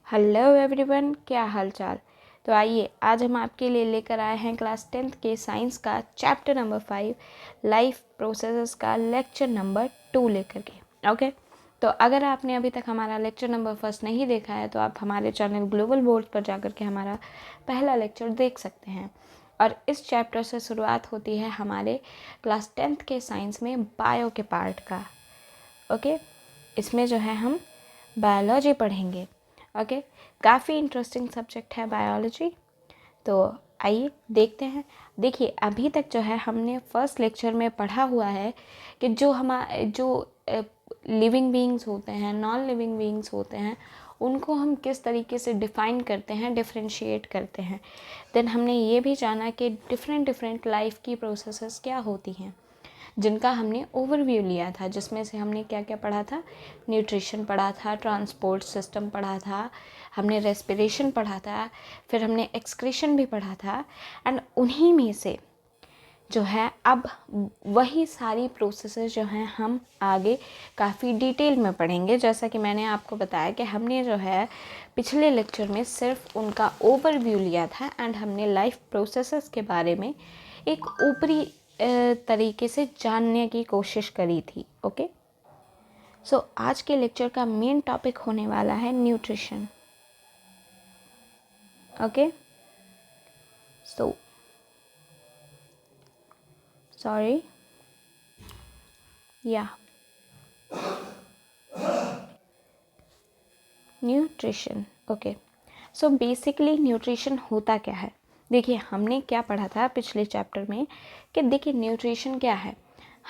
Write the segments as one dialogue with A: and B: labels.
A: Hello everyone, क्या हाल चाल। तो आइए आज हम आपके लिए लेकर आए हैं क्लास 10th के साइंस का चैप्टर नंबर 5 लाइफ प्रोसेसेस का लेक्चर नंबर 2 लेकर के। ओके, तो अगर आपने अभी तक हमारा लेक्चर नंबर 1 नहीं देखा है तो आप हमारे चैनल ग्लोबल बोर्ड पर जाकर के हमारा पहला लेक्चर देख सकते हैं। और इस चैप्टर से शुरुआत होती है हमारे क्लास 10th के साइंस में बायो के पार्ट का। ओके, इसमें जो है हम बायोलॉजी पढ़ेंगे। ओके, काफ़ी इंटरेस्टिंग सब्जेक्ट है बायोलॉजी। तो आइए देखते हैं। देखिए, अभी तक जो है हमने फर्स्ट लेक्चर में पढ़ा हुआ है कि जो लिविंग बीइंग्स होते हैं, नॉन लिविंग बीइंग्स होते हैं, उनको हम किस तरीके से डिफ़ाइन करते हैं, डिफरेंशिएट करते हैं। देन हमने ये भी जाना कि डिफरेंट लाइफ की प्रोसेसेस क्या होती हैं, जिनका हमने ओवरव्यू लिया था, जिसमें से हमने क्या क्या पढ़ा था। न्यूट्रिशन पढ़ा था, ट्रांसपोर्ट सिस्टम पढ़ा था, हमने रेस्पिरेशन पढ़ा था, फिर हमने एक्सक्रीशन भी पढ़ा था। एंड उन्हीं में से जो है अब वही सारी प्रोसेसेस जो हैं हम आगे काफ़ी डिटेल में पढ़ेंगे। जैसा कि मैंने आपको बताया कि हमने जो है पिछले लेक्चर में सिर्फ उनका ओवरव्यू लिया था एंड हमने लाइफ प्रोसेसेस के बारे में एक ऊपरी तरीके से जानने की कोशिश करी थी। ओके, सो आज के लेक्चर का मेन टॉपिक होने वाला है न्यूट्रिशन। ओके, सो सॉरी या nutrition. Okay, so basically nutrition होता क्या है। देखिए, हमने क्या पढ़ा था पिछले चैप्टर में कि देखिए न्यूट्रिशन क्या है।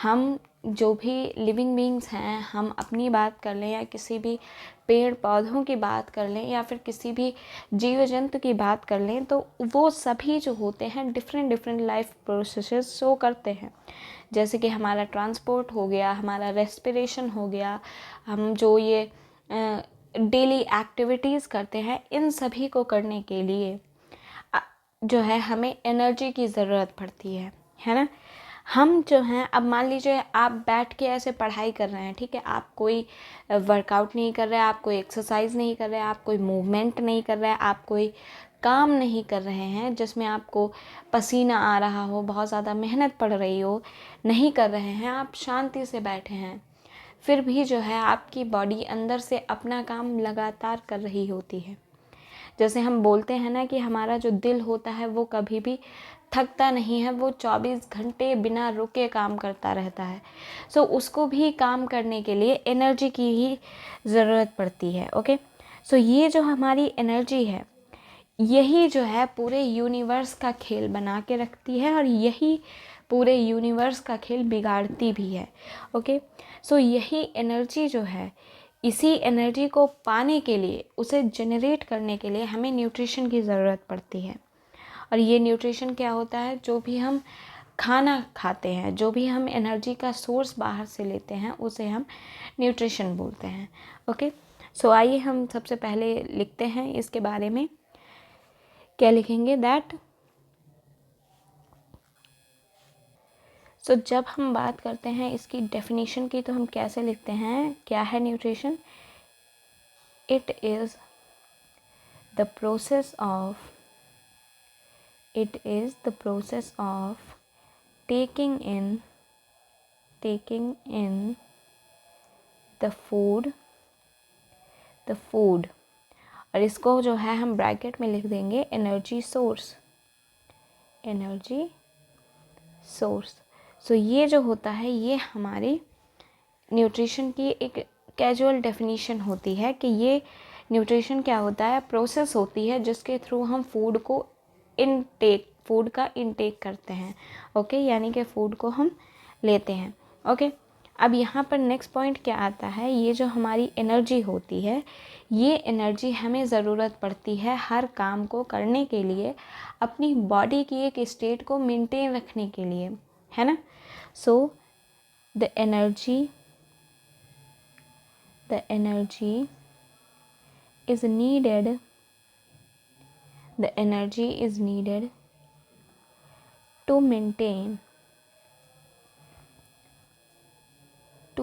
A: हम जो भी लिविंग बीइंग्स हैं, हम अपनी बात कर लें या किसी भी पेड़ पौधों की बात कर लें या फिर किसी भी जीव जंतु की बात कर लें, तो वो सभी जो होते हैं डिफरेंट लाइफ प्रोसेसेस शो करते हैं। जैसे कि हमारा ट्रांसपोर्ट हो गया, हमारा रेस्पिरेशन हो गया, हम जो ये डेली एक्टिविटीज़ करते हैं, इन सभी को करने के लिए जो है हमें एनर्जी की ज़रूरत पड़ती है ना। हम जो हैं, अब मान लीजिए आप बैठ के ऐसे पढ़ाई कर रहे हैं, ठीक है, आप कोई वर्कआउट नहीं कर रहे हैं, आप कोई एक्सरसाइज नहीं कर रहे हैं, आप कोई मूवमेंट नहीं कर रहे हैं, आप कोई काम नहीं कर रहे हैं जिसमें आपको पसीना आ रहा हो, बहुत ज़्यादा मेहनत पड़ रही हो, नहीं कर रहे हैं, आप शांति से बैठे हैं, फिर भी जो है आपकी बॉडी अंदर से अपना काम लगातार कर रही होती है। जैसे हम बोलते हैं ना कि हमारा जो दिल होता है वो कभी भी थकता नहीं है, वो 24 घंटे बिना रुके काम करता रहता है। सो उसको भी काम करने के लिए एनर्जी की ही ज़रूरत पड़ती है। ओके, सो ये जो हमारी एनर्जी है, यही जो है पूरे यूनिवर्स का खेल बना के रखती है और यही पूरे यूनिवर्स का खेल बिगाड़ती भी है। ओके, सो यही एनर्जी जो है, इसी एनर्जी को पाने के लिए, उसे जनरेट करने के लिए हमें न्यूट्रिशन की ज़रूरत पड़ती है। और ये न्यूट्रिशन क्या होता है, जो भी हम खाना खाते हैं, जो भी हम एनर्जी का सोर्स बाहर से लेते हैं, उसे हम न्यूट्रिशन बोलते हैं। ओके, सो आइए हम सबसे पहले लिखते हैं इसके बारे में। क्या लिखेंगे, दैट सो जब हम बात करते हैं इसकी डेफिनेशन की, तो हम कैसे लिखते हैं, क्या है nutrition. It is the process of taking in the food और इसको जो है हम ब्रैकेट में लिख देंगे एनर्जी सोर्स। सो ये जो होता है, ये हमारी न्यूट्रिशन की एक कैजुअल डेफिनेशन होती है कि ये न्यूट्रिशन क्या होता है, प्रोसेस होती है जिसके थ्रू हम फूड का इनटेक करते हैं। ओके, यानी कि फूड को हम लेते हैं। ओके, अब यहाँ पर नेक्स्ट पॉइंट क्या आता है, ये जो हमारी एनर्जी होती है, ये एनर्जी हमें ज़रूरत पड़ती है हर काम को करने के लिए, अपनी बॉडी की एक स्टेट को मेंटेन रखने के लिए, है ना। So the energy is needed to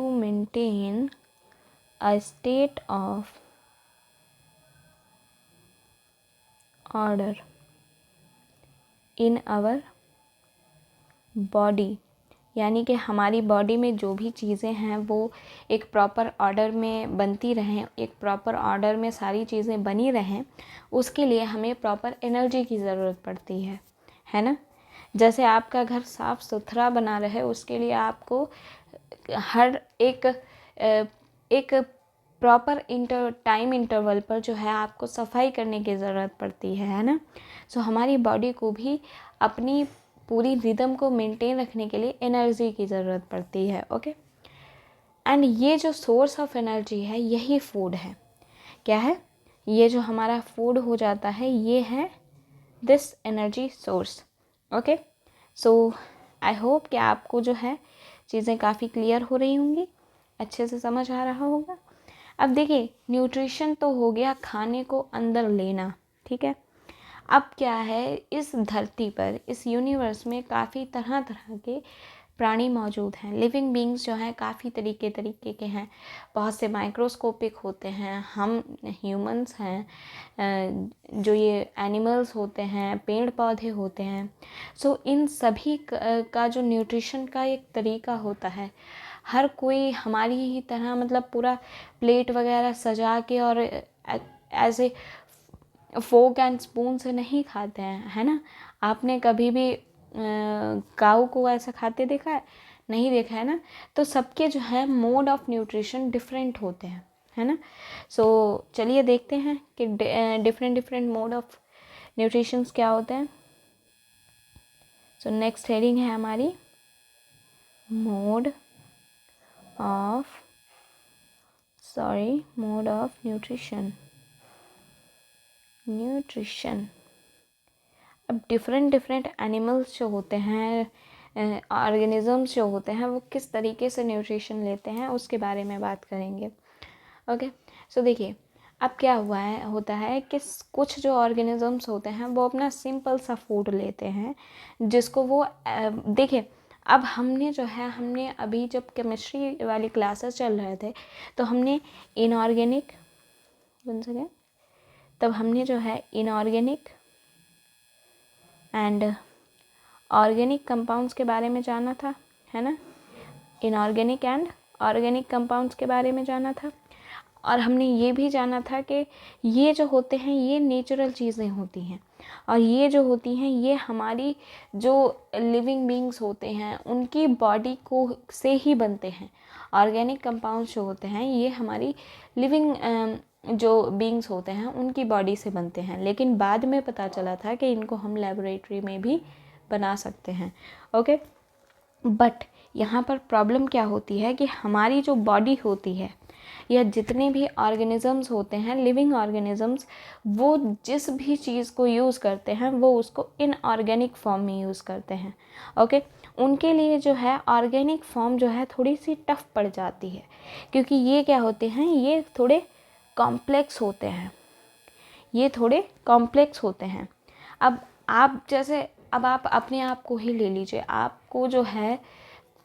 A: maintain a state of order in our body, यानी कि हमारी बॉडी में जो भी चीज़ें हैं वो एक प्रॉपर ऑर्डर में बनती रहें, एक प्रॉपर ऑर्डर में सारी चीज़ें बनी रहें, उसके लिए हमें प्रॉपर एनर्जी की ज़रूरत पड़ती है ना। जैसे आपका घर साफ़ सुथरा बना रहे, उसके लिए आपको हर एक प्रॉपर टाइम इंटरवल पर जो है आपको सफाई करने की ज़रूरत पड़ती है ना। सो हमारी बॉडी को भी अपनी पूरी रिदम को मेंटेन रखने के लिए एनर्जी की ज़रूरत पड़ती है। ओके, एंड ये जो सोर्स ऑफ एनर्जी है यही फूड है। क्या है ये जो हमारा फूड हो जाता है, ये है this energy source. Okay, so I hope कि आपको जो है चीज़ें काफ़ी क्लियर हो रही होंगी, अच्छे से समझ आ रहा होगा। अब देखिए, न्यूट्रिशन तो हो गया खाने को अंदर लेना, ठीक है। अब क्या है, इस धरती पर, इस यूनिवर्स में काफ़ी तरह तरह के प्राणी मौजूद हैं। लिविंग बींग्स जो हैं काफ़ी तरीके के हैं, बहुत से माइक्रोस्कोपिक होते हैं, हम ह्यूमंस हैं, जो ये एनिमल्स होते हैं, पेड़ पौधे होते हैं। सो इन सभी का जो न्यूट्रिशन का एक तरीका होता है, हर कोई हमारी ही तरह मतलब पूरा प्लेट वगैरह सजा के और ऐसे फोक एंड स्पून से नहीं खाते हैं, है ना। आपने कभी भी काऊ को ऐसा खाते देखा है? नहीं देखा है ना। तो सबके जो है मोड ऑफ न्यूट्रिशन डिफरेंट होते हैं, है ना। सो चलिए देखते हैं कि डिफरेंट मोड ऑफ न्यूट्रिशंस क्या होते हैं। सो नेक्स्ट हेडिंग है हमारी मोड ऑफ न्यूट्रिशन। अब डिफरेंट एनिमल्स जो होते हैं, ऑर्गेनिजम्स जो होते हैं, वो किस तरीके से न्यूट्रिशन लेते हैं उसके बारे में बात करेंगे। ओके, सो देखिए, अब क्या होता है कि कुछ जो ऑर्गेनिजम्स होते हैं वो अपना सिंपल सा फूड लेते हैं, जिसको वो देखिए, अब हमने अभी जब केमिस्ट्री वाली क्लासेस चल रहे थे तो हमने इनऑर्गेनिक एंड ऑर्गेनिक कंपाउंड्स के बारे में जाना था, है ना। इनऑर्गेनिक एंड ऑर्गेनिक कंपाउंड्स के बारे में जाना था, और हमने ये भी जाना था कि ये जो होते हैं ये नेचुरल चीज़ें होती हैं, और ये जो होती हैं ये हमारी जो लिविंग बींग्स होते हैं उनकी बॉडी को से ही बनते हैं। ऑर्गेनिक कंपाउंड्स जो होते हैं ये हमारी लिविंग जो बींग्स होते हैं उनकी बॉडी से बनते हैं, लेकिन बाद में पता चला था कि इनको हम लेबोरेटरी में भी बना सकते हैं। ओके, बट यहाँ पर प्रॉब्लम क्या होती है कि हमारी जो बॉडी होती है या जितने भी ऑर्गेनिजम्स होते हैं, लिविंग ऑर्गेनिजम्स, वो जिस भी चीज़ को यूज़ करते हैं वो उसको इनऑर्गेनिक फॉर्म में यूज़ करते हैं। ओके, उनके लिए जो है ऑर्गेनिक फॉर्म जो है थोड़ी सी टफ पड़ जाती है, क्योंकि ये क्या होते हैं, ये थोड़े कॉम्प्लेक्स होते हैं, अब आप अपने आप को ही ले लीजिए, आपको जो है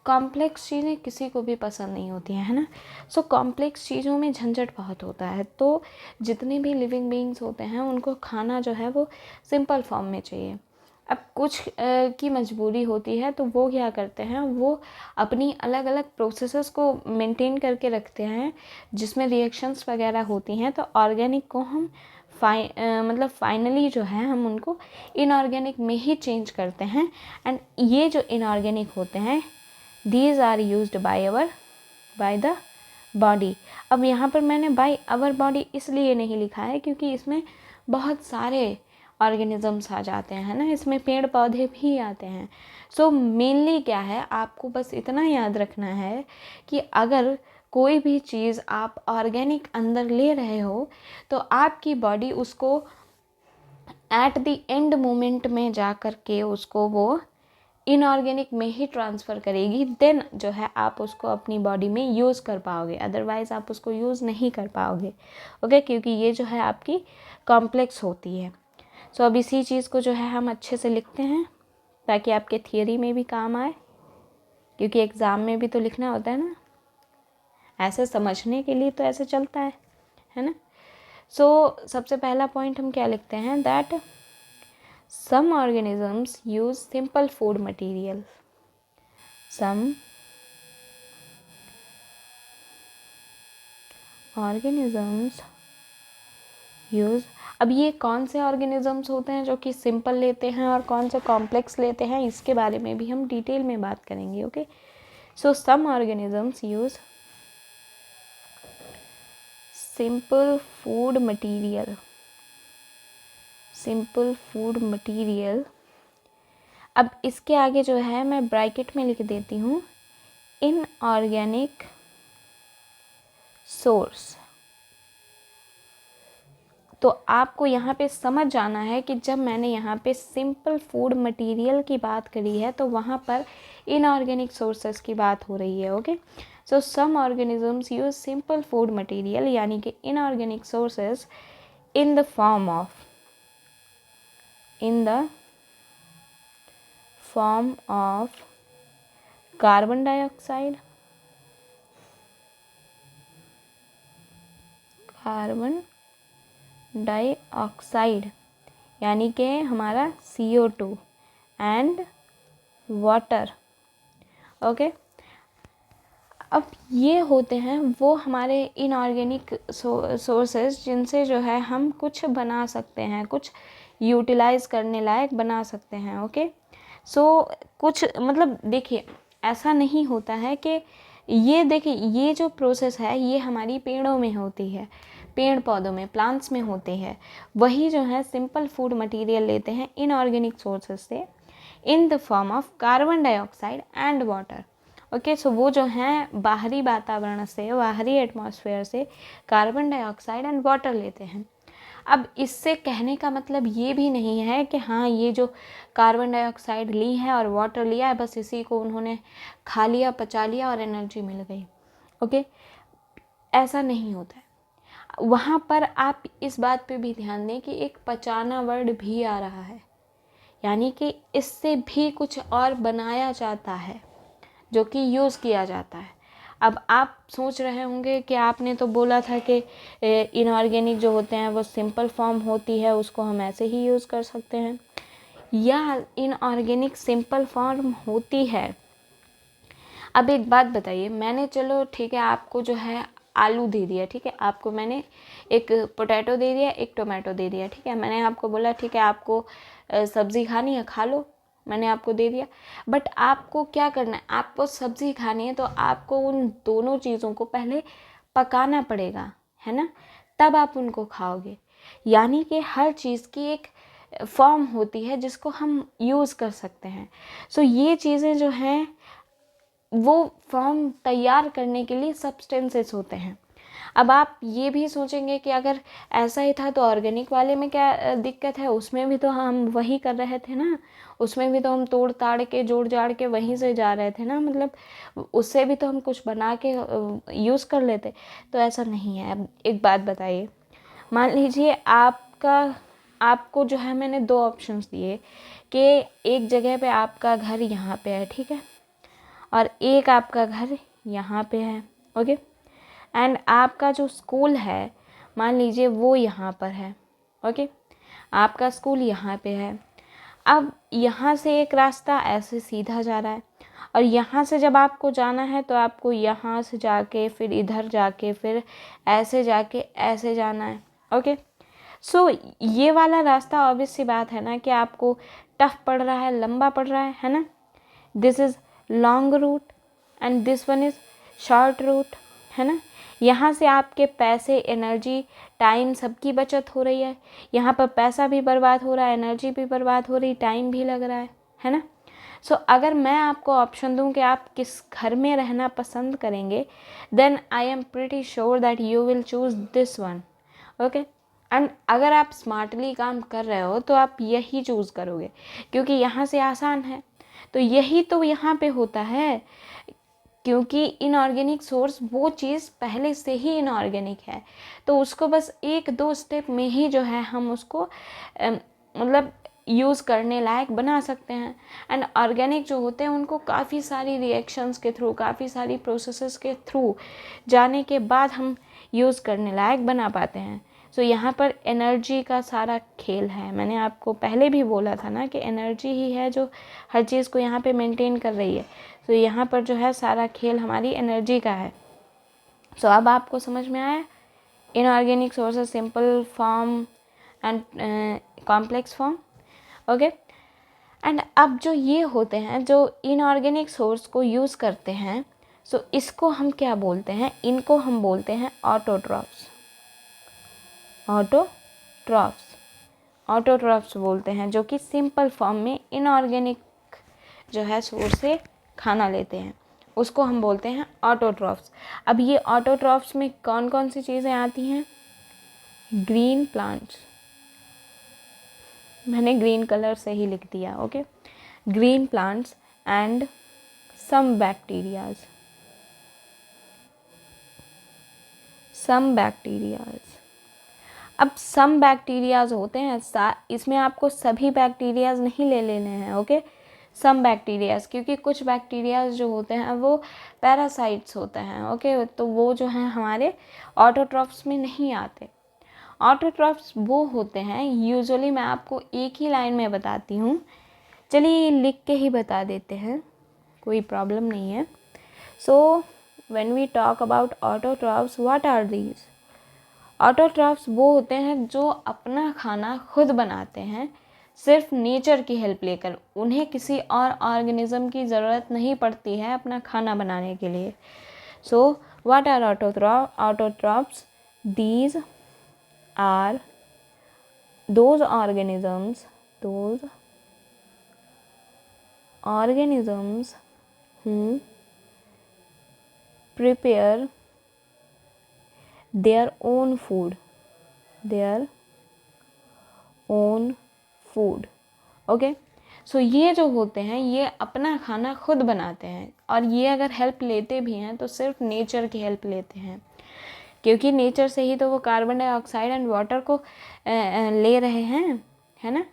A: कॉम्प्लेक्स चीज़ें किसी को भी पसंद नहीं होती हैं, है ना। सो कॉम्प्लेक्स चीज़ों में झंझट बहुत होता है, तो जितने भी लिविंग बीइंग्स होते हैं उनको खाना जो है वो सिंपल फॉर्म में चाहिए। अब कुछ की मजबूरी होती है तो वो क्या करते हैं, वो अपनी अलग अलग प्रोसेसेस को मेंटेन करके रखते हैं जिसमें रिएक्शंस वगैरह होती हैं, तो ऑर्गेनिक को हम फाइनली जो है हम उनको इनऑर्गेनिक में ही चेंज करते हैं। एंड ये जो इनऑर्गेनिक होते हैं these are used by the body. अब यहाँ पर मैंने बाय आवर बॉडी इसलिए नहीं लिखा है क्योंकि इसमें बहुत सारे ऑर्गेनिजम्स आ जाते हैं ना, इसमें पेड़ पौधे भी आते हैं। सो मेनली क्या है, आपको बस इतना याद रखना है कि अगर कोई भी चीज़ आप ऑर्गेनिक अंदर ले रहे हो तो आपकी बॉडी उसको एट द एंड मोमेंट में जा कर के उसको वो इनऑर्गेनिक में ही ट्रांसफ़र करेगी, देन जो है आप उसको अपनी बॉडी में यूज़ कर पाओगे, अदरवाइज़ आप उसको यूज़ नहीं कर पाओगे। ओके, क्योंकि ये जो है आपकी कॉम्प्लेक्स होती है। सो अब इसी चीज़ को जो है हम अच्छे से लिखते हैं ताकि आपके थियरी में भी काम आए, क्योंकि एग्ज़ाम में भी तो लिखना होता है ना, ऐसे समझने के लिए तो ऐसे चलता है ना। सो सबसे पहला पॉइंट हम क्या लिखते हैं, that some organisms use simple food material. Some organisms use, अब ये कौन से ऑर्गेनिजम्स होते हैं जो कि सिंपल लेते हैं और कौन से कॉम्प्लेक्स लेते हैं, इसके बारे में भी हम डिटेल में बात करेंगे. Okay, so some organisms use simple food material. Simple food material, अब इसके आगे जो है मैं ब्रैकेट में लिख देती हूँ इनऑर्गेनिक सोर्स. तो आपको यहाँ पे समझ जाना है कि जब मैंने यहाँ पे सिंपल फूड मटेरियल की बात करी है तो वहाँ पर इनऑर्गेनिक सोर्सेस की बात हो रही है. Okay, so some organisms use simple food material यानी कि inorganic sources in the form of carbon dioxide, यानी कि हमारा CO2 एंड वाटर. ओके, अब ये होते हैं वो हमारे इनऑर्गेनिक सोर्सेज जिनसे जो है हम कुछ बना सकते हैं, कुछ यूटिलाइज करने लायक बना सकते हैं. ओके, सो कुछ मतलब देखिए ऐसा नहीं होता है कि ये देखिए ये जो प्रोसेस है ये हमारी पेड़ों में होती है, पेड़ पौधों में, प्लांट्स में होते हैं. वही जो है सिंपल फूड मटेरियल लेते हैं इनऑर्गेनिक सोर्सेज से in the form of carbon dioxide and water. Okay, so वो जो हैं बाहरी वातावरण से, बाहरी एटमॉस्फेयर से कार्बन डाइऑक्साइड एंड वाटर लेते हैं. अब इससे कहने का मतलब ये भी नहीं है कि हाँ ये जो कार्बन डाइऑक्साइड ली है और वाटर लिया है बस इसी को उन्होंने खा लिया, पचा लिया और एनर्जी मिल गई. ओके, ऐसा नहीं होता है. वहाँ पर आप इस बात पे भी ध्यान दें कि एक पचाना वर्ड भी आ रहा है, यानी कि इससे भी कुछ और बनाया जाता है जो कि यूज़ किया जाता है. अब आप सोच रहे होंगे कि आपने तो बोला था कि इनऑर्गेनिक जो होते हैं वो सिंपल फॉर्म होती है, उसको हम ऐसे ही यूज़ कर सकते हैं, या इनऑर्गेनिक सिंपल फॉर्म होती है. अब एक बात बताइए, मैंने चलो ठीक है आपको जो है आलू दे दिया, ठीक है, आपको मैंने एक पोटैटो दे दिया, एक टोमेटो दे दिया, ठीक है, मैंने आपको बोला ठीक है आपको सब्ज़ी खानी है खा लो, मैंने आपको दे दिया. बट आपको क्या करना है, आपको सब्ज़ी खानी है तो आपको उन दोनों चीज़ों को पहले पकाना पड़ेगा, है ना, तब आप उनको खाओगे. यानी कि हर चीज़ की एक फॉर्म होती है जिसको हम यूज़ कर सकते हैं. सो ये चीज़ें जो हैं वो फॉर्म तैयार करने के लिए सब्सटेंसेस होते हैं. अब आप ये भी सोचेंगे कि अगर ऐसा ही था तो ऑर्गेनिक वाले में क्या दिक्कत है, उसमें भी तो हम वही कर रहे थे ना, उसमें भी तो हम तोड़ ताड़ के जोड़ जाड़ के वहीं से जा रहे थे ना, मतलब उससे भी तो हम कुछ बना के यूज़ कर लेते. तो ऐसा नहीं है. अब एक बात बताइए, मान लीजिए आपको जो है मैंने दो ऑप्शंस दिए कि एक जगह पे आपका घर यहाँ पे है, ठीक है, और एक आपका घर यहाँ पे है. ओके, एंड आपका जो स्कूल है मान लीजिए वो यहाँ पर है. ओके, आपका स्कूल यहाँ पे है. अब यहाँ से एक रास्ता ऐसे सीधा जा रहा है और यहाँ से जब आपको जाना है तो आपको यहाँ से जाके फिर इधर जाके फिर ऐसे जाके ऐसे जाना है. ओके, सो ये वाला रास्ता ऑब्वियस सी बात है ना कि आपको टफ पड़ रहा है, लंबा पड़ रहा है ना. This is long route and this one is short route, है ना. यहाँ से आपके पैसे, एनर्जी, टाइम सबकी बचत हो रही है. यहाँ पर पैसा भी बर्बाद हो रहा है, एनर्जी भी बर्बाद हो रही, टाइम भी लग रहा है ना. सो अगर मैं आपको ऑप्शन दूँ कि आप किस घर में रहना पसंद करेंगे, then I am pretty sure that you will choose this one. Okay, and अगर आप स्मार्टली काम कर रहे हो तो आप यही चूज़ करोगे क्योंकि यहाँ से आसान है. तो यही तो यहाँ पे होता है, क्योंकि इनऑर्गेनिक सोर्स वो चीज़ पहले से ही इनऑर्गेनिक है, तो उसको बस एक दो स्टेप में ही जो है हम उसको मतलब यूज़ करने लायक बना सकते हैं. एंड ऑर्गेनिक जो होते हैं उनको काफ़ी सारी रिएक्शंस के थ्रू, काफ़ी सारी प्रोसेसेस के थ्रू जाने के बाद हम यूज़ करने लायक बना पाते हैं. सो यहाँ पर एनर्जी का सारा खेल है। मैंने आपको पहले भी बोला था ना कि एनर्जी ही है जो हर चीज़ को यहाँ पे मेंटेन कर रही है। सो यहाँ पर जो है सारा खेल हमारी एनर्जी का है। सो अब आपको समझ में आया inorganic sources, simple form and complex form. Okay, and अब जो ये होते हैं जो इनऑर्गेनिक सोर्स को यूज़ करते हैं, सो इसको हम क्या बोलते हैं? इनको हम बोलते हैं ऑटोट्रॉफ्स। ऑटोट्रॉफ्स बोलते हैं, जो कि सिंपल फॉर्म में इनऑर्गेनिक जो है सोर्स से खाना लेते हैं, उसको हम बोलते हैं ऑटोट्रॉफ्स। अब ये ऑटोट्रॉफ्स में कौन कौन सी चीज़ें आती हैं? ग्रीन प्लांट्स, मैंने ग्रीन कलर से ही लिख दिया। Okay, green plants and some bacterias. अब सम बैक्टीरियाज होते हैं, इसमें आपको सभी बैक्टीरियाज नहीं ले लेने हैं। ओके, सम बैक्टीरियाज, क्योंकि कुछ बैक्टीरियाज जो होते हैं वो पैरासाइट्स होते हैं। ओके, तो वो जो हैं हमारे ऑटोट्रॉफ्स में नहीं आते। ऑटोट्रॉफ्स वो होते हैं, यूजुअली मैं आपको एक ही लाइन में बताती हूँ, चलिए लिख के ही बता देते हैं, कोई प्रॉब्लम नहीं है। So when we talk about autotrophs, what are these? Autotrophs वो होते हैं जो अपना खाना खुद बनाते हैं, सिर्फ नेचर की हेल्प लेकर। उन्हें किसी और ऑर्गेनिज्म की ज़रूरत नहीं पड़ती है अपना खाना बनाने के लिए। So what are autotrophs? These are those organisms who prepare their own food। Okay, so ये जो होते हैं ये अपना खाना खुद बनाते हैं, और ये अगर हेल्प लेते भी हैं तो सिर्फ नेचर की हेल्प लेते हैं, क्योंकि नेचर से ही तो वो कार्बन डाइऑक्साइड एंड वाटर को ले रहे हैं, है ना।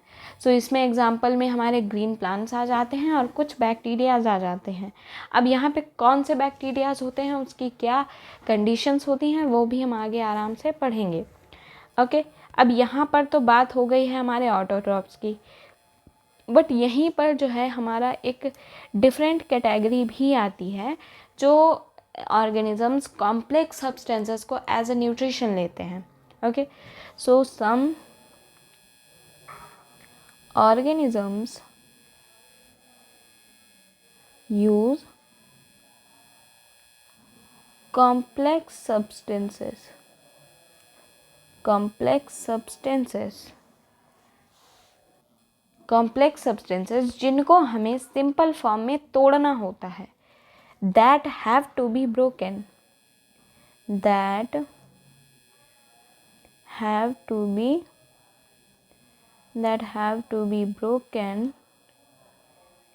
A: सो इसमें एग्जांपल में हमारे ग्रीन प्लांट्स आ जाते हैं और कुछ बैक्टीरियाज आ जाते हैं। अब यहाँ पे कौन से बैक्टीरियाज होते हैं, उसकी क्या कंडीशंस होती हैं, वो भी हम आगे आराम से पढ़ेंगे। ओके, अब यहाँ पर तो बात हो गई है हमारे ऑटोट्रॉफ्स की, बट यहीं पर जो है हमारा एक डिफरेंट कैटेगरी भी आती है, जो ऑर्गेनिजम्स कॉम्प्लेक्स सब्सटेंसेस को एज अ न्यूट्रिशन लेते हैं। Okay, so some organisms use complex substances जिनको हमें सिंपल फॉर्म में तोड़ना होता है, that have to be broken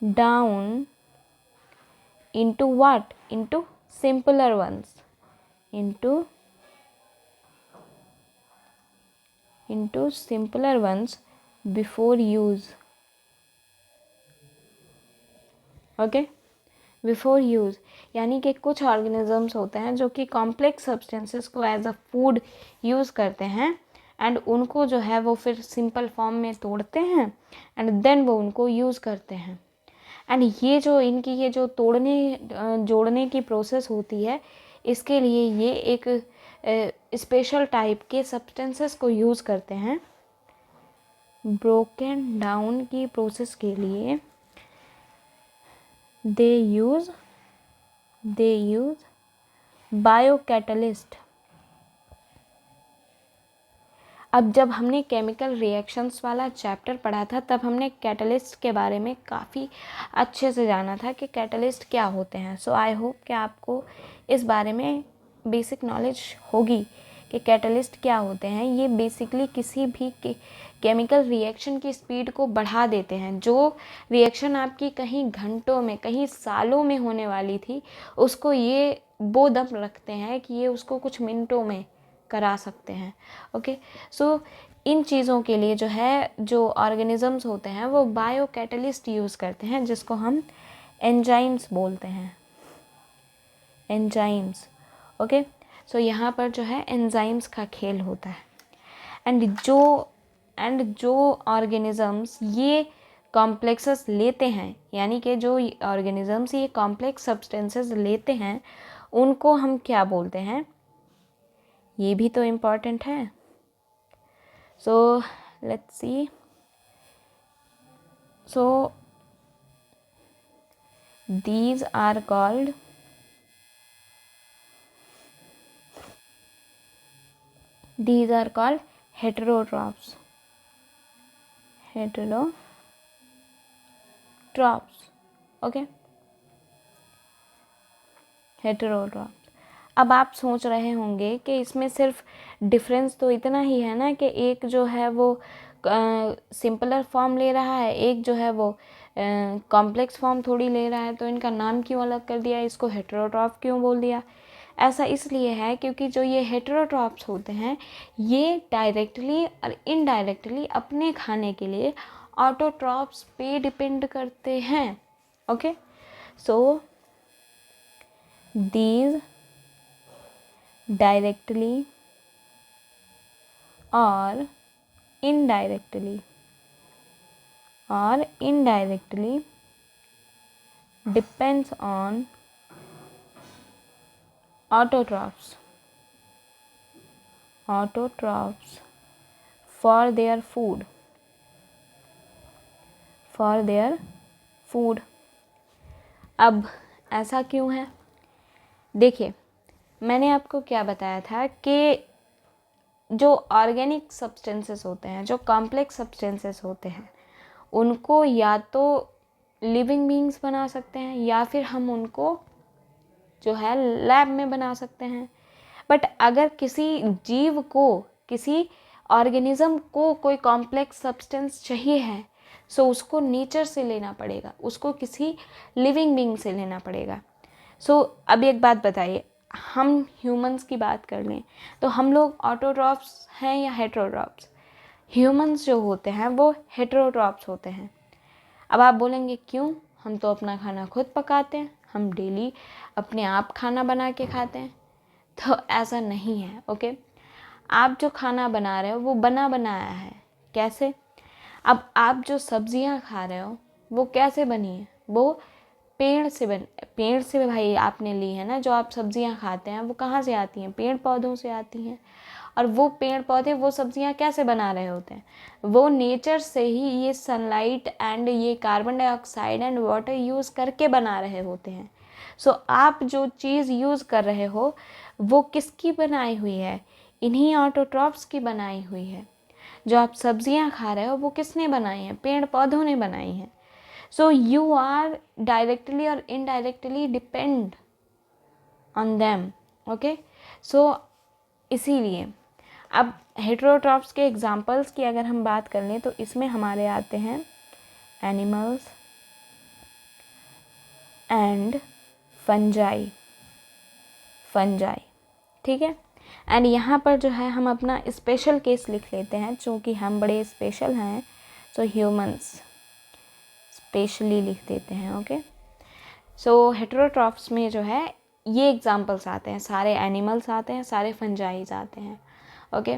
A: down into what? Into simpler ones, into simpler ones before use। Okay, before use, यानी कि कुछ ऑर्गेनिजम्स होते हैं जो कि कॉम्प्लेक्स सब्सटेंसेस को एज अ फूड यूज़ करते हैं, एंड उनको जो है वो फिर सिंपल फॉर्म में तोड़ते हैं एंड देन वो उनको यूज़ करते हैं। एंड ये जो इनकी ये जो जोड़ने की प्रोसेस होती है, इसके लिए ये एक स्पेशल टाइप के सब्सटेंसेस को यूज़ करते हैं। ब्रोकन डाउन की प्रोसेस के लिए दे यूज़ बायोकैटलिस्ट। अब जब हमने केमिकल रिएक्शंस वाला चैप्टर पढ़ा था, तब हमने कैटलिस्ट के बारे में काफ़ी अच्छे से जाना था कि कैटलिस्ट क्या होते हैं। सो आई होप कि आपको इस बारे में बेसिक नॉलेज होगी कि कैटलिस्ट क्या होते हैं। ये बेसिकली किसी भी केमिकल रिएक्शन की स्पीड को बढ़ा देते हैं। जो रिएक्शन आपकी कहीं घंटों में, कहीं सालों में होने वाली थी, उसको ये वो दम रखते हैं कि ये उसको कुछ मिनटों में करा सकते हैं। ओके, सो इन चीज़ों के लिए जो है जो ऑर्गेनिजम्स होते हैं वो बायोकैटलिस्ट यूज़ करते हैं, जिसको हम एंजाइम्स बोलते हैं, एंजाइम्स। ओके, सो यहाँ पर जो है एंजाइम्स का खेल होता है। एंड जो ऑर्गेनिजम्स ये कॉम्प्लेक्सेस लेते हैं, यानी कि जो ऑर्गेनिजम्स ये कॉम्प्लेक्स सब्सटेंसेस लेते हैं, उनको हम क्या बोलते हैं, ये भी तो इम्पॉर्टेंट है. So let's see. So these are called heterotrophs. Okay, heterotrophs. अब आप सोच रहे होंगे कि इसमें सिर्फ डिफरेंस तो इतना ही है ना कि एक जो है वो सिंपलर फॉर्म ले रहा है, एक जो है वो कॉम्प्लेक्स फॉर्म थोड़ी ले रहा है, तो इनका नाम क्यों अलग कर दिया, इसको हेटेरोट्रॉफ क्यों बोल दिया. ऐसा इसलिए है क्योंकि जो ये हेटेरोट्रॉप्स होते हैं ये डायरेक्टली और इनडायरेक्टली अपने खाने के लिए ऑटोट्रॉप्स पे डिपेंड करते हैं. Okay, so these directly or indirectly depends on autotrophs for their food. अब ऐसा क्यों है, देखिए मैंने आपको क्या बताया था कि जो ऑर्गेनिक सब्सटेंसेस होते हैं, जो कॉम्प्लेक्स सब्सटेंसेस होते हैं, उनको या तो लिविंग बीइंग्स बना सकते हैं या फिर हम उनको जो है लैब में बना सकते हैं. बट अगर किसी जीव को, किसी ऑर्गेनिज्म को कोई कॉम्प्लेक्स सब्सटेंस चाहिए है, सो उसको नेचर से लेना पड़ेगा, उसको किसी लिविंग बीइंग से लेना पड़ेगा. सो अब एक बात बताइए, हम ह्यूमंस की बात कर लें तो हम लोग ऑटोट्रॉप्स हैं या हेटेरोट्रॉप्स. ह्यूमंस जो होते हैं वो हेटेरोट्रॉप्स होते हैं. अब आप बोलेंगे क्यों, हम तो अपना खाना खुद पकाते हैं, हम डेली अपने आप खाना बना के खाते हैं. तो ऐसा नहीं है. ओके, आप जो खाना बना रहे हो वो बना बनाया है. कैसे, अब आप जो सब्जियां खा रहे हो वो कैसे बनी है, वो पेड़ से भाई आपने ली है ना. जो आप सब्जियां खाते हैं वो कहाँ से आती हैं, पेड़ पौधों से आती हैं. और वो पेड़ पौधे वो सब्जियां कैसे बना रहे होते हैं, वो नेचर से ही ये सनलाइट एंड ये carbon dioxide and water use करके बना रहे होते हैं. सो आप जो चीज़ यूज़ कर रहे हो वो किसकी बनाई हुई है, इन्हीं ऑटोट्रॉप्स की बनाई हुई है. जो आप सब्जियां खा रहे हो वो किसने बनाई हैं, पेड़ पौधों ने बनाई हैं. So you are directly or indirectly depend on them. Okay, so इसीलिए अब हेटेरोट्रॉप्स के एग्जांपल्स की अगर हम बात कर लें तो इसमें हमारे आते हैं एनिमल्स एंड फंजाई. ठीक है, एंड यहाँ पर जो है हम अपना स्पेशल केस लिख लेते हैं, चूँकि हम बड़े स्पेशल हैं. सो ह्यूमंस स्पेशली लिख देते हैं. ओके, सो हेटेरोट्रॉप्स में जो है ये एग्जांपल्स आते हैं, सारे एनिमल्स आते हैं, सारे फंजाइज आते हैं. ओके,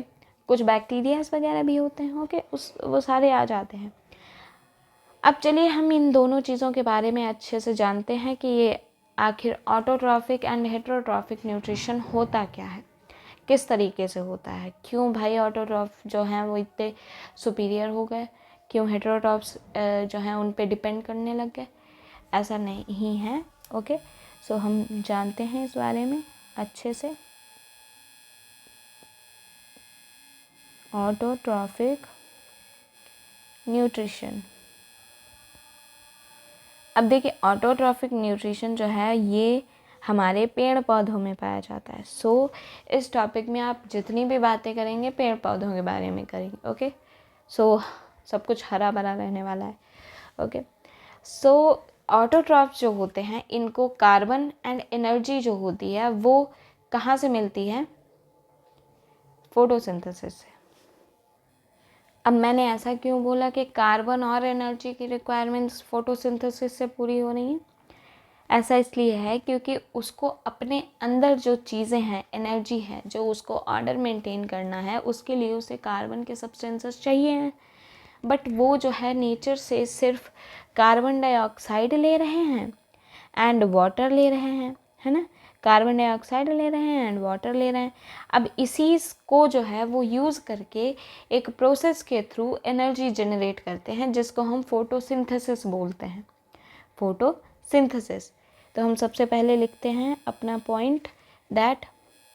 A: कुछ बैक्टीरियाज वगैरह भी होते हैं. ओके, वो सारे आ जाते हैं. अब चलिए हम इन दोनों चीज़ों के बारे में अच्छे से जानते हैं कि ये आखिर ऑटोट्रॉफिक एंड हेटेरोट्रॉफिक न्यूट्रिशन होता क्या है, किस तरीके से होता है, क्यों भाई ऑटोट्रॉफ जो हैं वो इतने सुपीरियर हो गए, क्यों हेटेरोट्रॉप्स जो हैं उन पे डिपेंड करने लग गए. ऐसा नहीं है. ओके, सो हम जानते हैं इस बारे में अच्छे से. Autotrophic nutrition. अब देखिए ऑटोट्रॉफिक न्यूट्रिशन जो है ये हमारे पेड़ पौधों में पाया जाता है. सो इस टॉपिक में आप जितनी भी बातें करेंगे पेड़ पौधों के बारे में करेंगे. ओके, सो सब कुछ हरा भरा रहने वाला है. ओके, सो ऑटोट्रॉफ्स जो होते हैं इनको कार्बन एंड एनर्जी जो होती है वो कहाँ से मिलती है, फोटोसिंथेसिस से. अब मैंने ऐसा क्यों बोला कि कार्बन और एनर्जी की रिक्वायरमेंट्स फोटोसिंथेसिस से पूरी हो रही हैं, ऐसा इसलिए है क्योंकि उसको अपने अंदर जो चीज़ें हैं, एनर्जी है, जो उसको ऑर्डर मेंटेन करना है, उसके लिए उसे कार्बन के सब्सटेंसेस चाहिए हैं। बट वो जो है नेचर से सिर्फ कार्बन डाइऑक्साइड ले रहे हैं एंड वाटर ले रहे हैं, है ना। कार्बन डाइऑक्साइड ले रहे हैं एंड वाटर ले रहे हैं। अब इसी को जो है वो यूज़ करके एक प्रोसेस के थ्रू एनर्जी जनरेट करते हैं, जिसको हम फोटोसिंथेसिस बोलते हैं। फोटोसिंथेसिस। तो हम सबसे पहले लिखते हैं अपना point that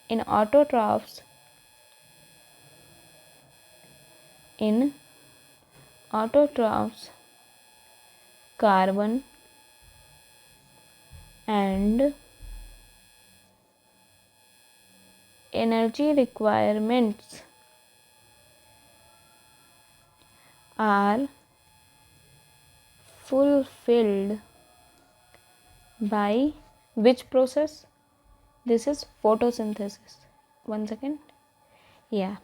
A: in autotrophs carbon and energy requirements are fulfilled by which process? This is photosynthesis. One second. Yeah,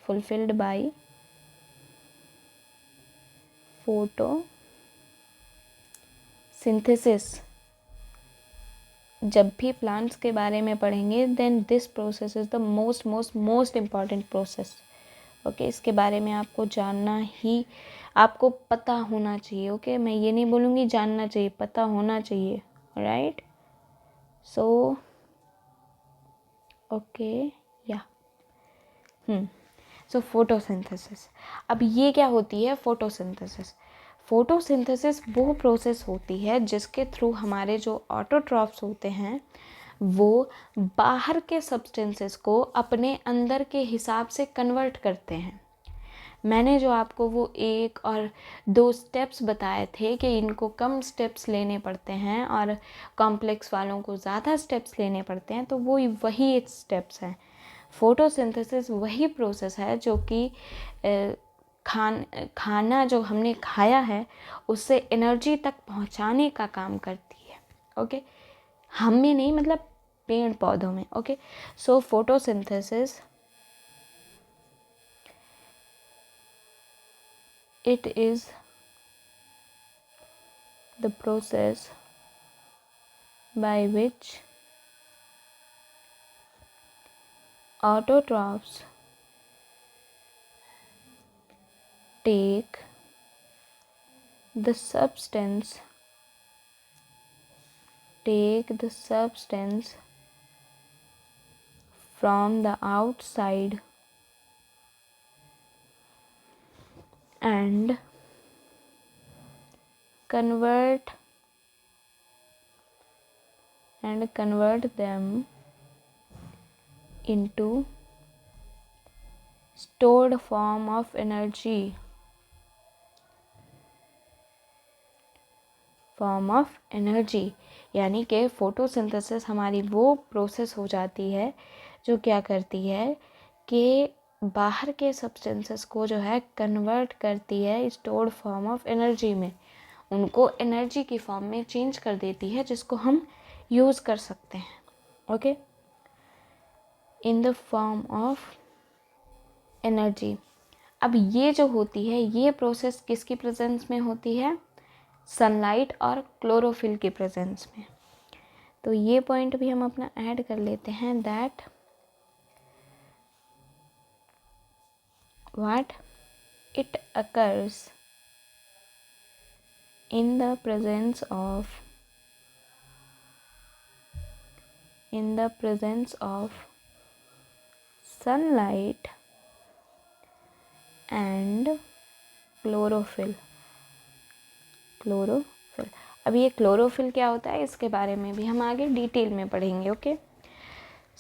A: fulfilled by photosynthesis. जब भी प्लांट्स के बारे में पढ़ेंगे then this process is the most important process. Okay, इसके बारे में आपको जानना ही, आपको पता होना चाहिए। ओके, मैं ये नहीं बोलूँगी जानना चाहिए, पता होना चाहिए। राइट, सो ओके या सो फोटोसिंथेसिस। अब ये क्या होती है फोटोसिंथेसिस? फोटोसिंथेसिस वो प्रोसेस होती है जिसके थ्रू हमारे जो ऑटोट्रॉफ्स होते हैं वो बाहर के सब्सटेंसेस को अपने अंदर के हिसाब से कन्वर्ट करते हैं। मैंने जो आपको वो 1 और 2 स्टेप्स बताए थे कि इनको कम स्टेप्स लेने पड़ते हैं और कॉम्प्लेक्स वालों को ज़्यादा स्टेप्स लेने पड़ते हैं, तो वो वही एक स्टेप्स हैं। फोटोसिंथेसिस वही प्रोसेस है जो कि खाना जो हमने खाया है उससे एनर्जी तक पहुंचाने का काम करती है। ओके, हम में नहीं, मतलब पेड़ पौधों में। Okay, so photosynthesis it is the process by which autotrophs take the substance from the outside and convert them into stored form of energy, यानी कि फोटोसिंथेसिस हमारी वो प्रोसेस हो जाती है जो क्या करती है कि बाहर के सब्सटेंसेस को जो है कन्वर्ट करती है स्टोर्ड फॉर्म ऑफ एनर्जी में, उनको एनर्जी की फॉर्म में चेंज कर देती है जिसको हम यूज़ कर सकते हैं। Okay, in the form of energy. अब ये जो होती है ये प्रोसेस किसकी प्रेजेंस में होती है? सनलाइट और क्लोरोफिल की प्रेजेंस में। तो ये पॉइंट भी हम अपना ऐड कर लेते हैं that what it occurs in the presence of sunlight and chlorophyll। अब ये क्लोरोफिल क्या होता है इसके बारे में भी हम आगे डिटेल में पढ़ेंगे। ओके,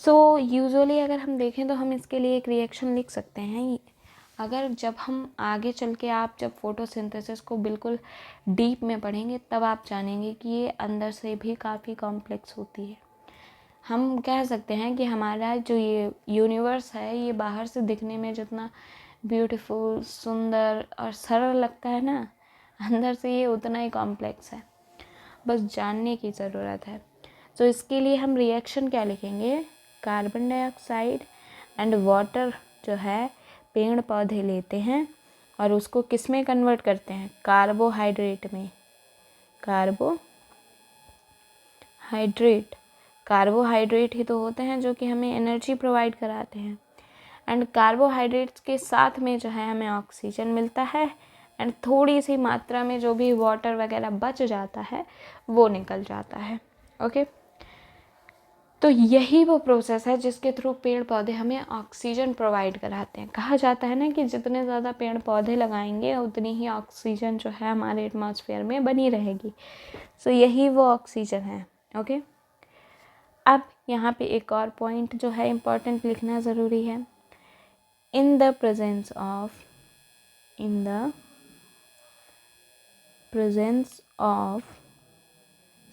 A: सो यूजुअली अगर हम देखें तो हम इसके लिए एक रिएक्शन लिख सकते हैं। अगर जब हम आगे चल के आप जब फोटोसिंथेसिस को बिल्कुल डीप में पढ़ेंगे तब आप जानेंगे कि ये अंदर से भी काफ़ी कॉम्प्लेक्स होती है। हम कह सकते हैं कि हमारा जो ये यूनिवर्स है ये बाहर से दिखने में जितना ब्यूटीफुल, सुंदर और सरल लगता है ना, अंदर से ये उतना ही कॉम्प्लेक्स है, बस जानने की ज़रूरत है। तो इसके लिए हम रिएक्शन क्या लिखेंगे? कार्बन डाइऑक्साइड एंड वाटर जो है पेड़ पौधे लेते हैं और उसको किस में कन्वर्ट करते हैं? कार्बोहाइड्रेट में, हाइड्रेट, कार्बोहाइड्रेट ही तो होते हैं जो कि हमें एनर्जी प्रोवाइड कराते हैं। एंड कार्बोहाइड्रेट्स के साथ में जो है हमें ऑक्सीजन मिलता है एंड थोड़ी सी मात्रा में जो भी वाटर वगैरह बच जाता है वो निकल जाता है। ओके, तो यही वो प्रोसेस है जिसके थ्रू पेड़ पौधे हमें ऑक्सीजन प्रोवाइड कराते हैं। कहा जाता है ना कि जितने ज़्यादा पेड़ पौधे लगाएंगे उतनी ही ऑक्सीजन जो है हमारे एटमॉस्फेयर में बनी रहेगी। सो यही वो ऑक्सीजन है। ओके, अब यहाँ पे एक और पॉइंट जो है इम्पॉर्टेंट लिखना ज़रूरी है। In the presence of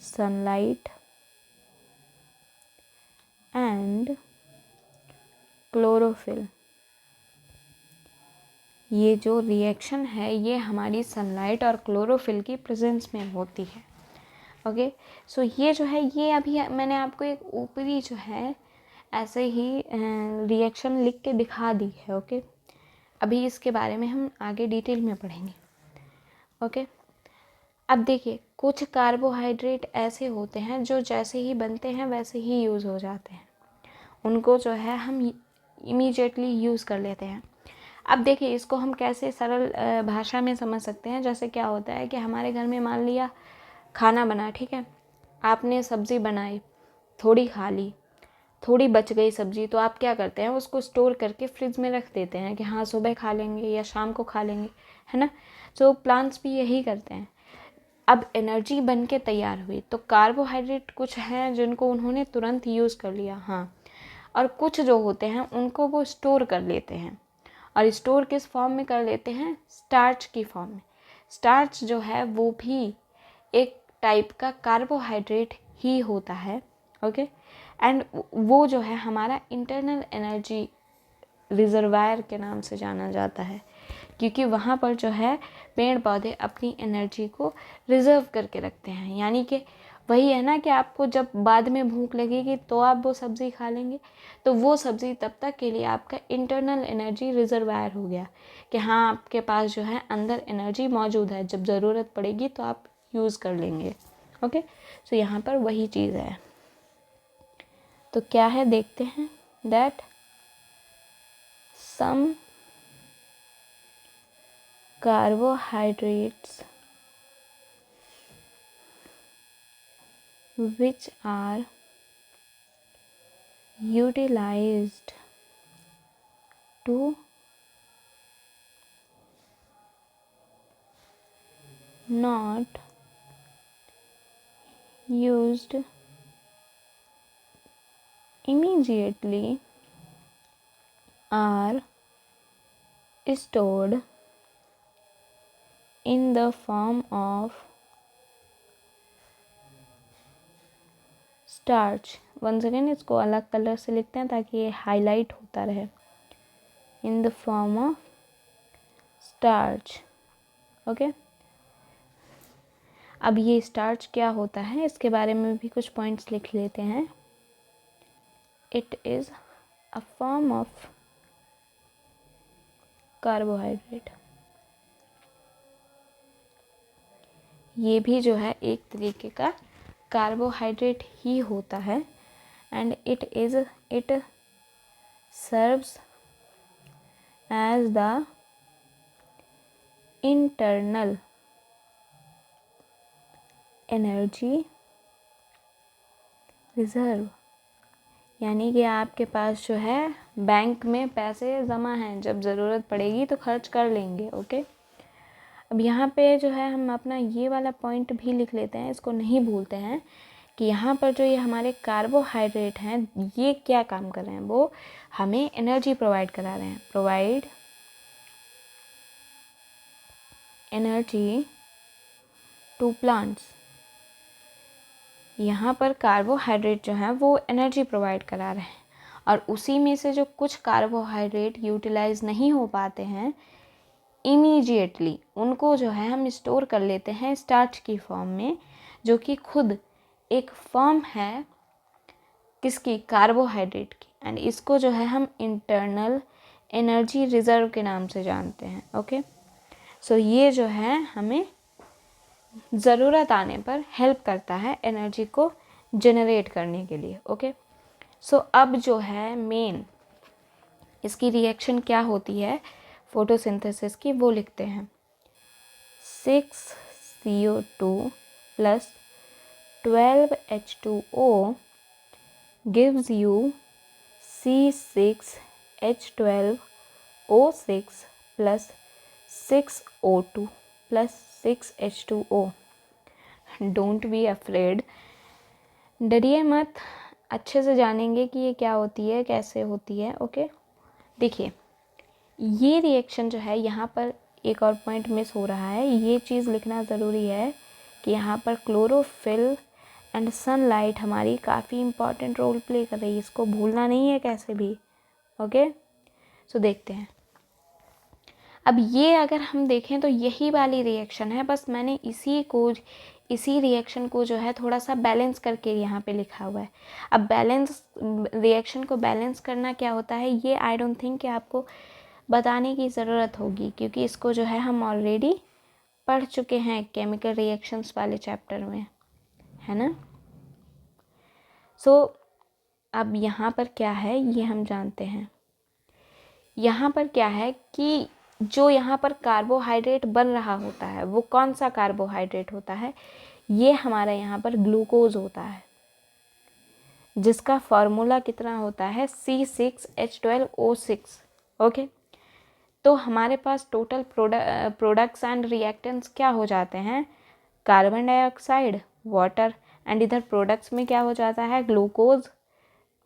A: sunlight and chlorophyll, ये जो रिएक्शन है ये हमारी सनलाइट और क्लोरोफिल की प्रेजेंस में होती है। ओके, सो ये जो है ये अभी मैंने आपको एक ऊपरी जो है ऐसे ही रिएक्शन लिख के दिखा दी है। ओके, अभी इसके बारे में हम आगे डिटेल में पढ़ेंगे। ओके, अब देखिए कुछ कार्बोहाइड्रेट ऐसे होते हैं जो जैसे ही बनते हैं वैसे ही यूज़ हो जाते हैं, उनको जो है हम इमीडिएटली यूज़ कर लेते हैं। अब देखिए इसको हम कैसे सरल भाषा में समझ सकते हैं। जैसे क्या होता है कि हमारे घर में मान लिया खाना बना, ठीक है, आपने सब्ज़ी बनाई, थोड़ी खा ली, थोड़ी बच गई सब्ज़ी, तो आप क्या करते हैं उसको स्टोर करके फ्रिज में रख देते हैं कि हाँ सुबह खा लेंगे या शाम को खा लेंगे, है ना। तो प्लांट्स भी यही करते हैं। अब एनर्जी बन के तैयार हुई तो कार्बोहाइड्रेट कुछ हैं जिनको उन्होंने तुरंत यूज़ कर लिया, हाँ, और कुछ जो होते हैं उनको वो स्टोर कर लेते हैं। और स्टोर किस फॉर्म में कर लेते हैं? स्टार्च की फॉर्म में। स्टार्च जो है वो भी एक टाइप का कार्बोहाइड्रेट ही होता है। ओके, एंड वो जो है हमारा इंटरनल एनर्जी रिजर्वायर के नाम से जाना जाता है, क्योंकि वहाँ पर जो है पेड़ पौधे अपनी एनर्जी को रिजर्व करके रखते हैं। यानी कि वही है ना कि आपको जब बाद में भूख लगेगी तो आप वो सब्ज़ी खा लेंगे, तो वो सब्ज़ी तब तक के लिए आपका इंटरनल एनर्जी रिजर्वायर हो गया कि हाँ आपके पास जो है अंदर एनर्जी मौजूद है, जब ज़रूरत पड़ेगी तो आप यूज़ कर लेंगे। ओके, सो यहाँ पर वही चीज़ है। तो क्या है देखते हैं, that some carbohydrates which are utilized to not used immediately are stored in the form of starch। Once again इसको अलग कलर से लिखते हैं ताकि ये हाईलाइट होता रहे। इन the form of starch. Okay, अब ये स्टार्च क्या होता है इसके बारे में भी कुछ पॉइंट्स लिख लेते हैं। It is a form of carbohydrate. ये भी जो है एक तरीके का कार्बोहाइड्रेट ही होता है। And it serves as the internal energy reserve. यानी कि आपके पास जो है बैंक में पैसे जमा हैं, जब ज़रूरत पड़ेगी तो खर्च कर लेंगे। ओके, अब यहाँ पे जो है हम अपना ये वाला पॉइंट भी लिख लेते हैं, इसको नहीं भूलते हैं कि यहाँ पर जो ये हमारे कार्बोहाइड्रेट हैं ये क्या काम कर रहे हैं, वो हमें एनर्जी प्रोवाइड करा रहे हैं। Provide energy to plants. यहाँ पर कार्बोहाइड्रेट जो है वो एनर्जी प्रोवाइड करा रहे हैं, और उसी में से जो कुछ कार्बोहाइड्रेट यूटिलाइज नहीं हो पाते हैं इमीडिएटली, उनको जो है हम स्टोर कर लेते हैं स्टार्च की फॉर्म में, जो कि खुद एक फॉर्म है किसकी? कार्बोहाइड्रेट की। एंड इसको जो है हम इंटरनल एनर्जी रिजर्व के नाम से जानते हैं। ओके, सो ये जो है हमें ज़रूरत आने पर हेल्प करता है एनर्जी को जनरेट करने के लिए। ओके, सो अब जो है मेन इसकी रिएक्शन क्या होती है फोटोसिंथेसिस की, वो लिखते हैं। 6CO2 plus 12H2O gives you C6H12O6 plus 6O2 plus 6H2O। Don't be afraid, डरिए मत, अच्छे से जानेंगे कि ये क्या होती है, कैसे होती है। ओके, देखिए ये रिएक्शन जो है, यहाँ पर एक और पॉइंट मिस हो रहा है, ये चीज़ लिखना ज़रूरी है कि यहाँ पर क्लोरोफिल एंड सनलाइट हमारी काफ़ी इम्पॉर्टेंट रोल प्ले कर रही है, इसको भूलना नहीं है कैसे भी। ओके, सो देखते हैं। अब ये अगर हम देखें तो यही वाली रिएक्शन है, बस मैंने इसी रिएक्शन को जो है थोड़ा सा बैलेंस करके यहाँ पे लिखा हुआ है। अब बैलेंस रिएक्शन को बैलेंस करना क्या होता है, ये आई डोंट थिंक कि आपको बताने की ज़रूरत होगी, क्योंकि इसको जो है हम ऑलरेडी पढ़ चुके हैं केमिकल रिएक्शंस वाले चैप्टर में, है ना। सो अब यहाँ पर क्या है ये हम जानते हैं। यहाँ पर क्या है कि जो यहाँ पर कार्बोहाइड्रेट बन रहा होता है वो कौन सा कार्बोहाइड्रेट होता है, ये हमारा यहाँ पर ग्लूकोज होता है, जिसका फॉर्मूला कितना होता है C6H12O6। ओके, तो हमारे पास टोटल प्रोडक्ट्स एंड रिएक्टेंट्स क्या हो जाते हैं, कार्बन डाइऑक्साइड, वाटर, एंड इधर प्रोडक्ट्स में क्या हो जाता है, ग्लूकोज,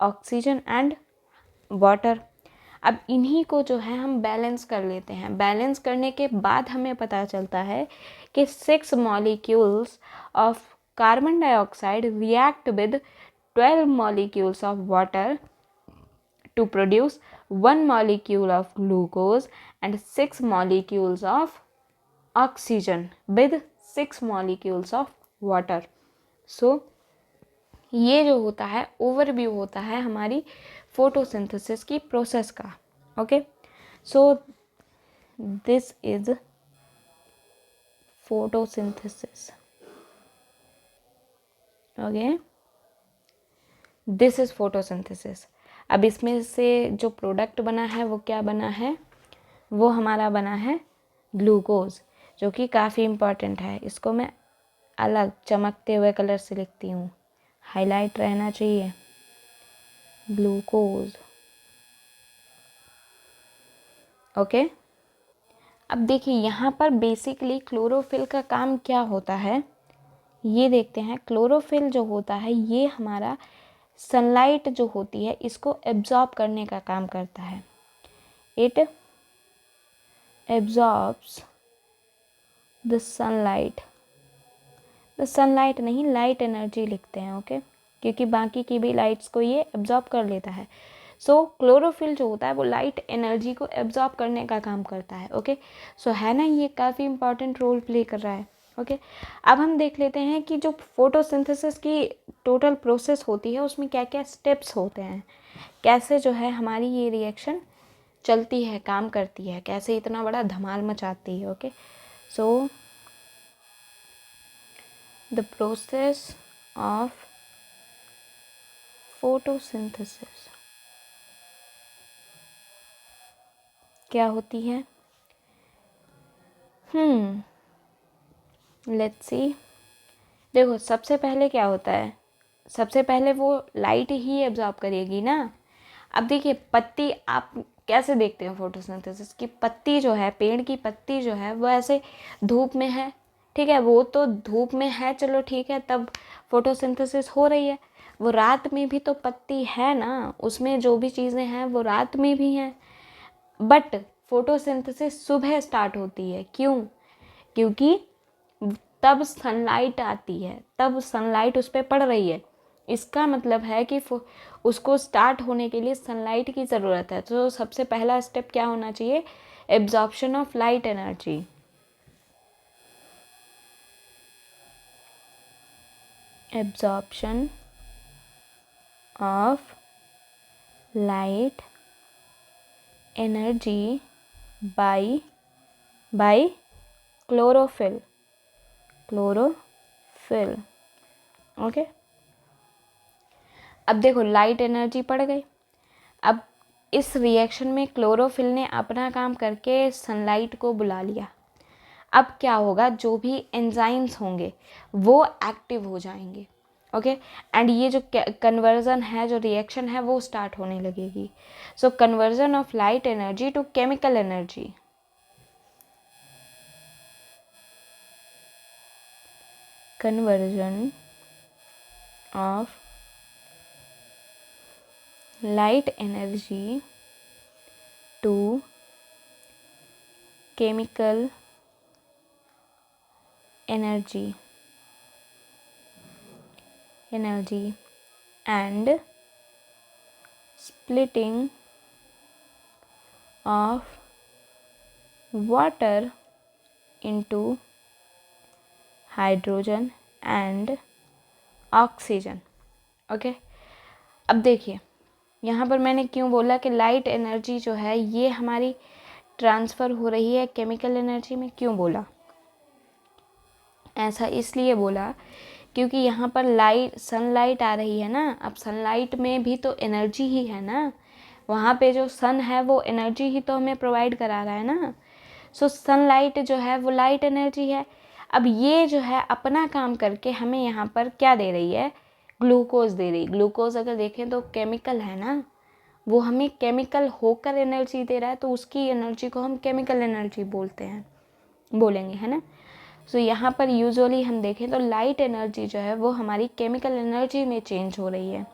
A: ऑक्सीजन एंड वाटर। अब इन्हीं को जो है हम बैलेंस कर लेते हैं। बैलेंस करने के बाद हमें पता चलता है कि 6 molecules of carbon dioxide react with 12 molecules of water to produce 1 molecule of glucose and 6 molecules of oxygen with 6 molecules of water। So ये जो होता है ओवरव्यू होता है हमारी फोटोसिंथेसिस की प्रोसेस का। Okay, so this is photosynthesis. Okay, this is photosynthesis. अब इसमें से जो प्रोडक्ट बना है वो क्या बना है, वो हमारा बना है ग्लूकोज, जो कि काफ़ी इम्पॉर्टेंट है। इसको मैं अलग चमकते हुए कलर से लिखती हूँ, हाईलाइट रहना चाहिए, ग्लूकोज। ओके, अब देखिए यहाँ पर बेसिकली क्लोरोफिल का काम क्या होता है ये देखते हैं। क्लोरोफिल जो होता है ये हमारा सनलाइट जो होती है इसको एब्जॉर्ब करने का काम करता है। It absorbs the sunlight, the sunlight नहीं, लाइट एनर्जी लिखते हैं। ओके, क्योंकि बाकी की भी लाइट्स को ये एब्जॉर्ब कर लेता है। सो क्लोरोफिल जो होता है वो लाइट एनर्जी को एब्जॉर्ब करने का काम करता है। ओके, सो है ना, ये काफ़ी इंपॉर्टेंट रोल प्ले कर रहा है। ओके, अब हम देख लेते हैं कि जो फोटोसिंथेसिस की टोटल प्रोसेस होती है उसमें क्या क्या स्टेप्स होते हैं, कैसे जो है हमारी ये रिएक्शन चलती है, काम करती है, कैसे इतना बड़ा धमाल मचाती है। Okay, so the process of photosynthesis क्या होती है, लेट्स सी। देखो सबसे पहले क्या होता है, सबसे पहले वो लाइट ही एब्जॉर्ब करेगी ना। अब देखिए पत्ती, आप कैसे देखते हो फोटोसिंथेसिस की, पत्ती जो है, पेड़ की पत्ती जो है वो ऐसे धूप में है, ठीक है, वो तो धूप में है, चलो ठीक है, तब फोटोसिंथेसिस हो रही है। वो रात में भी तो पत्ती है ना, उसमें जो भी चीज़ें हैं वो रात में भी हैं, बट फोटोसिंथेसिस सुबह स्टार्ट होती है। क्यों? क्योंकि तब सनलाइट आती है, तब सनलाइट उस पर पड़ रही है। इसका मतलब है कि उसको स्टार्ट होने के लिए सनलाइट की ज़रूरत है। तो सबसे पहला स्टेप क्या होना चाहिए, absorption of light energy. Absorption of light energy by chlorophyll. Okay, अब देखो लाइट एनर्जी पड़ गई। अब इस रिएक्शन में क्लोरोफिल ने अपना काम करके सनलाइट को बुला लिया। अब क्या होगा, जो भी एंजाइम्स होंगे वो एक्टिव हो जाएंगे। ओके, एंड ये जो कन्वर्जन है, जो रिएक्शन है, वो स्टार्ट होने लगेगी। So conversion of light energy to chemical energy. Conversion of light energy to chemical energy and splitting of water into hydrogen and oxygen। Okay, अब देखिए यहाँ पर मैंने क्यों बोला कि लाइट एनर्जी जो है ये हमारी ट्रांसफ़र हो रही है केमिकल एनर्जी में। क्यों बोला ऐसा? इसलिए बोला क्योंकि यहाँ पर लाइट, सनलाइट आ रही है ना। अब सनलाइट में भी तो एनर्जी ही है ना, वहाँ पे जो सन है वो एनर्जी ही तो हमें प्रोवाइड करा रहा है ना। सो सनलाइट जो है वो लाइट एनर्जी है। अब ये जो है अपना काम करके हमें यहाँ पर क्या दे रही है, ग्लूकोज दे रही। ग्लूकोज अगर देखें तो केमिकल है ना, वो हमें केमिकल होकर एनर्जी दे रहा है, तो उसकी एनर्जी को हम केमिकल एनर्जी बोलेंगे, है ना। सो यहाँ पर यूजुअली हम देखें तो लाइट एनर्जी जो है वो हमारी केमिकल एनर्जी में चेंज हो रही है।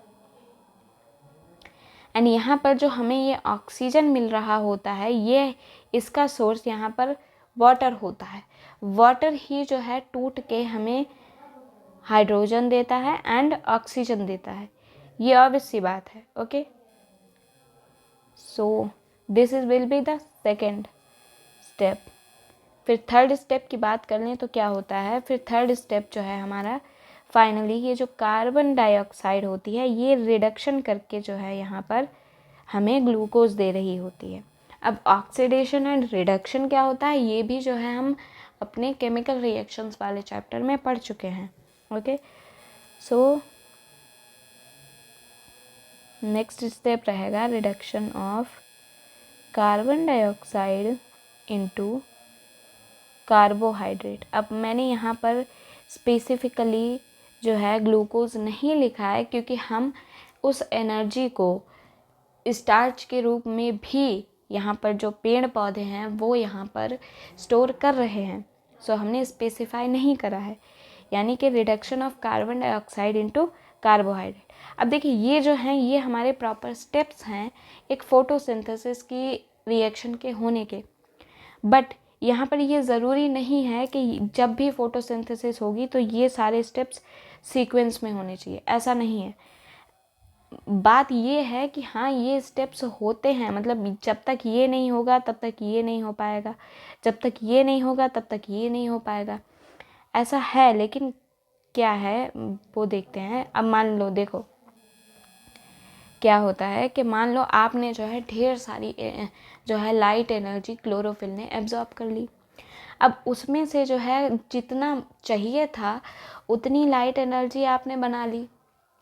A: एंड यहाँ पर जो हमें ये ऑक्सीजन मिल रहा होता है, ये इसका सोर्स यहाँ पर वाटर होता है। वाटर ही जो है टूट के हमें हाइड्रोजन देता है एंड ऑक्सीजन देता है। ये ऑब्वियस सी बात है। Okay, so this is will be the second step. फिर थर्ड स्टेप की बात कर लें तो क्या होता है, फिर थर्ड स्टेप जो है हमारा फाइनली ये जो कार्बन डाइऑक्साइड होती है ये रिडक्शन करके जो है यहाँ पर हमें ग्लूकोज दे रही होती है। अब ऑक्सीडेशन एंड रिडक्शन क्या होता है ये भी जो है हम अपने केमिकल रिएक्शंस वाले चैप्टर में पढ़ चुके हैं। ओके, सो नेक्स्ट स्टेप रहेगा reduction of carbon dioxide into carbohydrate. अब मैंने यहाँ पर स्पेसिफिकली जो है ग्लूकोज नहीं लिखा है क्योंकि हम उस एनर्जी को स्टार्च के रूप में भी यहाँ पर जो पेड़ पौधे हैं वो यहाँ पर स्टोर कर रहे हैं। सो हमने स्पेसिफाई नहीं करा है, यानी कि reduction of carbon dioxide into carbohydrate. अब देखिए ये जो हैं ये हमारे प्रॉपर स्टेप्स हैं एक फोटोसिंथेसिस की रिएक्शन के होने के। बट यहाँ पर ये ज़रूरी नहीं है कि जब भी फोटोसिंथेसिस होगी तो ये सारे स्टेप्स सीक्वेंस में होने चाहिए, ऐसा नहीं है। बात ये है कि हाँ ये स्टेप्स होते हैं, मतलब जब तक ये नहीं होगा तब तक ये नहीं हो पाएगा, जब तक ये नहीं होगा तब तक ये नहीं हो पाएगा, ऐसा है। लेकिन क्या है वो देखते हैं। अब मान लो, देखो क्या होता है कि मान लो आपने जो है ढेर सारी जो है लाइट एनर्जी क्लोरोफिल ने एब्जॉर्ब कर ली। अब उसमें से जो है जितना चाहिए था उतनी लाइट एनर्जी आपने बना ली,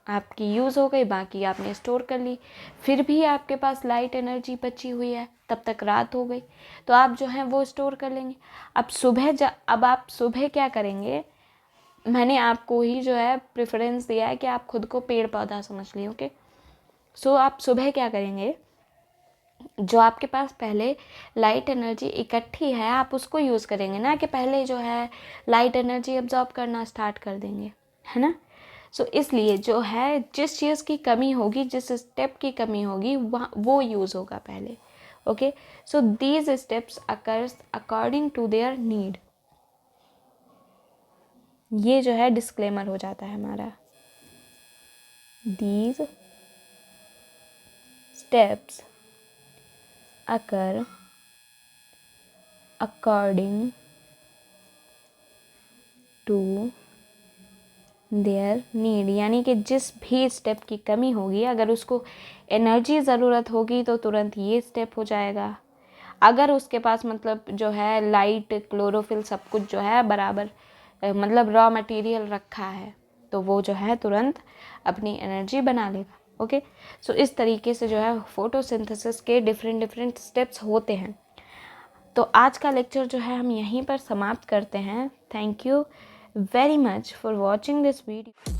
A: आपकी यूज़ हो गई, बाकी आपने स्टोर कर ली। फिर भी आपके पास लाइट एनर्जी बची हुई है, तब तक रात हो गई, तो आप जो है वो स्टोर कर लेंगे। अब आप सुबह क्या करेंगे, मैंने आपको ही जो है प्रेफरेंस दिया है कि आप खुद को पेड़ पौधा समझ लिए। ओके, सो आप सुबह क्या करेंगे, जो आपके पास पहले लाइट एनर्जी इकट्ठी है आप उसको यूज़ करेंगे ना, कि पहले जो है लाइट एनर्जी एब्जॉर्ब करना स्टार्ट कर देंगे, है ना। सो इसलिए जो है जिस चीज़ की कमी होगी, जिस स्टेप की कमी होगी वो यूज़ होगा पहले। Okay, so these steps occurs according to their need. ये जो है डिस्क्लेमर हो जाता है हमारा। These steps occur according to their need, यानी कि जिस भी स्टेप की कमी होगी अगर उसको एनर्जी ज़रूरत होगी तो तुरंत ये स्टेप हो जाएगा। अगर उसके पास मतलब जो है लाइट क्लोरोफिल सब कुछ जो है बराबर मतलब रॉ मटेरियल रखा है तो वो जो है तुरंत अपनी एनर्जी बना लेगा। ओके, सो इस तरीके से जो है फोटोसिंथेसिस के डिफरेंट स्टेप्स होते हैं। तो आज का लेक्चर जो है हम यहीं पर समाप्त करते हैं। Thank you very much for watching this video.